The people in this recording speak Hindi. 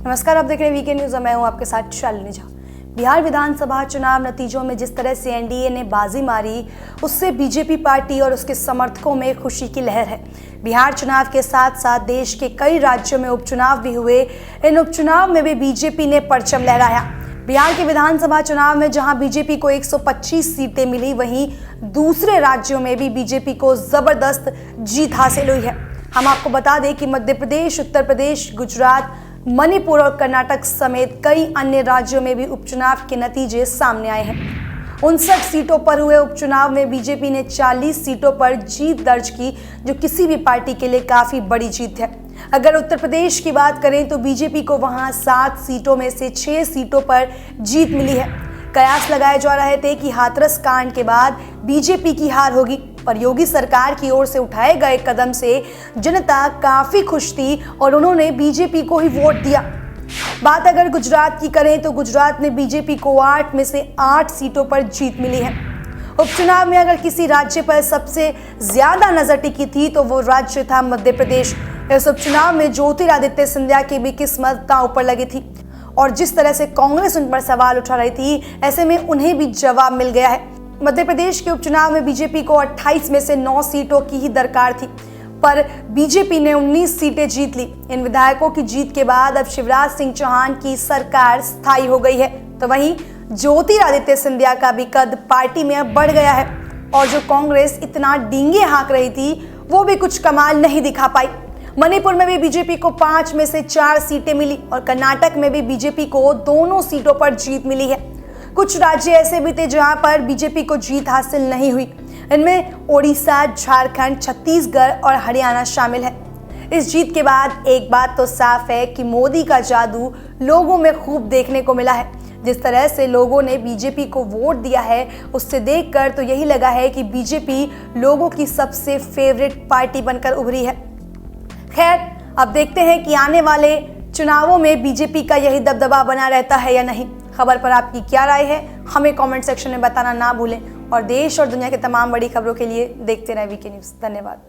नमस्कार, आप देख रहे हैं वीके न्यूज। मैं हूं आपके साथ शालिनी झा। बिहार विधानसभा चुनाव नतीजों में जिस तरह से एनडीए ने बाजी मारी, उससे बीजेपी पार्टी और उसके समर्थकों में खुशी की लहर है। बिहार चुनाव के साथ साथ देश के कई राज्यों में उपचुनाव भी हुए। इन उपचुनाव में भी बीजेपी ने परचम लहराया। बिहार के विधानसभा चुनाव में जहां बीजेपी को 125 सीटें मिली, वहीं दूसरे राज्यों में भी बीजेपी को जबरदस्त जीत हासिल हुई है। हम आपको बता दें कि मध्य प्रदेश, उत्तर प्रदेश, गुजरात, मणिपुर और कर्नाटक समेत कई अन्य राज्यों में भी उपचुनाव के नतीजे सामने आए हैं। 59 सीटों पर हुए उपचुनाव में बीजेपी ने 40 सीटों पर जीत दर्ज की, जो किसी भी पार्टी के लिए काफी बड़ी जीत है। अगर उत्तर प्रदेश की बात करें तो बीजेपी को वहां 7 सीटों में से 6 सीटों पर जीत मिली है। कयास लगाए जा रहे थे कि हाथरस कांड के बाद बीजेपी की हार होगी, पर योगी सरकार की ओर से उठाए गए कदम से जनता काफी खुश थी और उन्होंने बीजेपी को ही वोट दिया। बात अगर गुजरात की करें तो गुजरात में बीजेपी को 8 में से 8 सीटों पर जीत मिली है। उपचुनाव में अगर किसी राज्य पर सबसे ज्यादा नजर टिकी थी तो वो राज्य था मध्य प्रदेश। इस उपचुनाव में ज्योतिरादित्य सिंधिया की भी किस्मत दांव पर लगी थी और जिस तरह से कांग्रेस उन पर सवाल उठा रही थी, ऐसे में उन्हें भी जवाब मिल गया है। मध्य प्रदेश के उपचुनाव में बीजेपी को 28 में से 9 सीटों की ही दरकार थी, पर बीजेपी ने 19 सीटें जीत ली। इन विधायकों की जीत के बाद अब शिवराज सिंह चौहान की सरकार स्थायी हो गई है, तो वहीं ज्योतिरादित्य सिंधिया का भी कद पार्टी में अब बढ़ गया है और जो कांग्रेस इतना डींगे हाँक रही थी, वो भी कुछ कमाल नहीं दिखा पाई। मणिपुर में भी बीजेपी को 5 में से 4 सीटें मिली और कर्नाटक में भी बीजेपी को दोनों सीटों पर जीत मिली है। कुछ राज्य ऐसे भी थे जहां पर बीजेपी को जीत हासिल नहीं हुई। इनमें ओडिशा, झारखंड, छत्तीसगढ़ और हरियाणा शामिल है। इस जीत के बाद एक बात तो साफ है कि मोदी का जादू लोगों में खूब देखने को मिला है। जिस तरह से लोगों ने बीजेपी को वोट दिया है, उससे देखकर तो यही लगा है कि बीजेपी लोगों की सबसे फेवरेट पार्टी बनकर उभरी है। खैर, अब देखते हैं कि आने वाले चुनावों में बीजेपी का यही दबदबा बना रहता है या नहीं। खबर पर आपकी क्या राय है, हमें कमेंट सेक्शन में बताना ना भूलें और देश और दुनिया के तमाम बड़ी खबरों के लिए देखते रहें वीके न्यूज़। धन्यवाद।